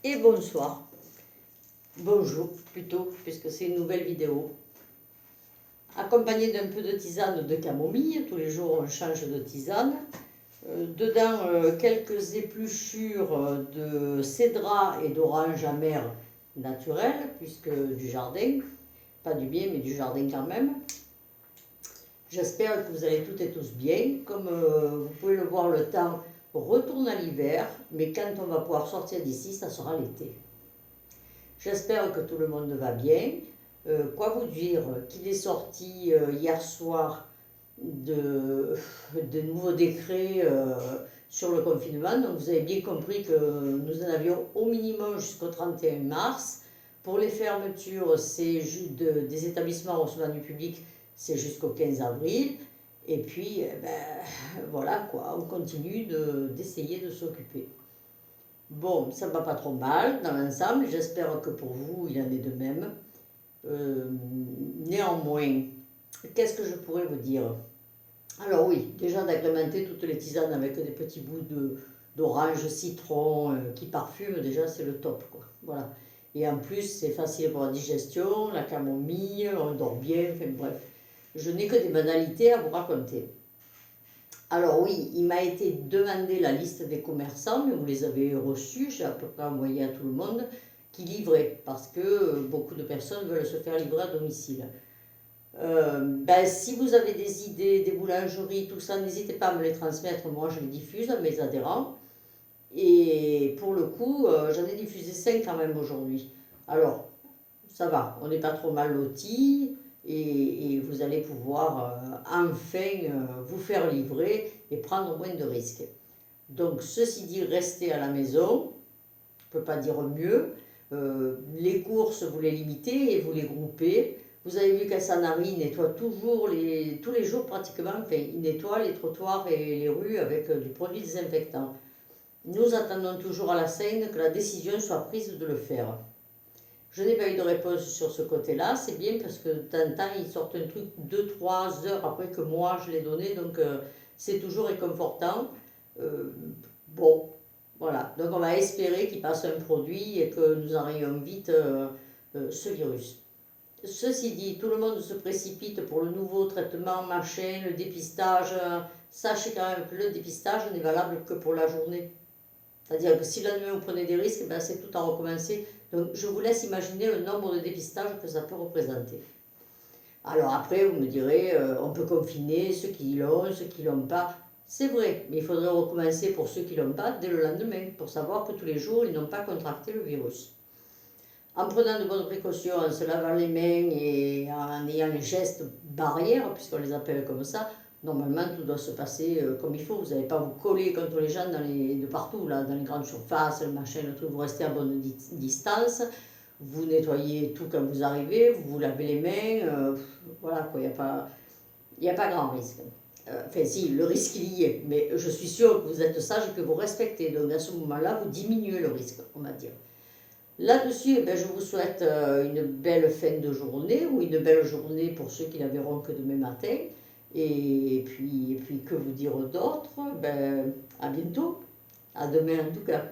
et bonsoir. Bonjour plutôt, puisque c'est une nouvelle vidéo. Accompagnée d'un peu de tisane de camomille, tous les jours on change de tisane. Dedans quelques épluchures de cédra et d'orange amère naturel, puisque du jardin, pas du bien mais du jardin quand même. J'espère que vous allez toutes et tous bien. Comme vous pouvez le voir, le temps retourne à l'hiver, mais quand on va pouvoir sortir d'ici, ça sera l'été. J'espère que tout le monde va bien. Quoi vous dire qu'il est sorti hier soir de nouveaux décrets sur le confinement. Donc vous avez bien compris que nous en avions au minimum jusqu'au 31 mars. Pour les fermetures des établissements recevant du public, c'est jusqu'au 15 avril. Et puis, voilà quoi, on continue d'essayer de s'occuper. Bon, ça ne va pas trop mal dans l'ensemble, j'espère que pour vous, il en est de même. Néanmoins, qu'est-ce que je pourrais vous dire? Alors oui, déjà d'agrémenter toutes les tisanes avec des petits bouts d'orange, citron qui parfument, déjà c'est le top, quoi. Voilà. Et en plus, c'est facile pour la digestion, la camomille, on dort bien, enfin bref. Je n'ai que des banalités à vous raconter. Alors oui, il m'a été demandé la liste des commerçants, mais vous les avez reçus, j'ai à peu près envoyé à tout le monde, qui livraient, parce que beaucoup de personnes veulent se faire livrer à domicile. Si vous avez des idées, des boulangeries, tout ça, n'hésitez pas à me les transmettre, moi je les diffuse à mes adhérents. Et pour le coup, j'en ai diffusé 5 quand même aujourd'hui. Alors, ça va, on n'est pas trop mal lotis. Et vous allez pouvoir enfin vous faire livrer et prendre moins de risques. Donc, ceci dit, restez à la maison, je ne peux pas dire mieux. Les courses, vous les limitez et vous les groupez. Vous avez vu qu'à Sanary, nettoie toujours, tous les jours pratiquement, enfin, il nettoie les trottoirs et les rues avec du produit désinfectant. Nous attendons toujours à la Seine que la décision soit prise de le faire. Je n'ai pas eu de réponse sur ce côté-là, c'est bien parce que de temps en temps, ils sortent un truc 2-3 heures après que moi je l'ai donné, donc c'est toujours réconfortant. Bon, voilà, donc on va espérer qu'il passe un produit et que nous enrayions vite ce virus. Ceci dit, tout le monde se précipite pour le nouveau traitement, machin, le dépistage. Sachez quand même que le dépistage n'est valable que pour la journée. C'est-à-dire que si la nuit vous prenez des risques, c'est tout à recommencer. Donc je vous laisse imaginer le nombre de dépistages que ça peut représenter. Alors après, vous me direz, on peut confiner ceux qui l'ont, ceux qui ne l'ont pas. C'est vrai, mais il faudrait recommencer pour ceux qui ne l'ont pas dès le lendemain, pour savoir que tous les jours, ils n'ont pas contracté le virus. En prenant de bonnes précautions, en se lavant les mains et en ayant les gestes barrières, puisqu'on les appelle comme ça, normalement tout doit se passer comme il faut. Vous n'allez pas vous coller contre les gens de partout, là, dans les grandes surfaces, le machin, le truc, vous restez à bonne distance, vous nettoyez tout quand vous arrivez, vous vous lavez les mains, voilà quoi, il n'y a pas grand risque. Enfin si, le risque il y est, mais je suis sûre que vous êtes sage et que vous respectez, donc à ce moment-là, vous diminuez le risque, on va dire. Là-dessus, je vous souhaite une belle fin de journée ou une belle journée pour ceux qui la verront que demain matin. Et puis que vous dire d'autre? À bientôt, à demain en tout cas.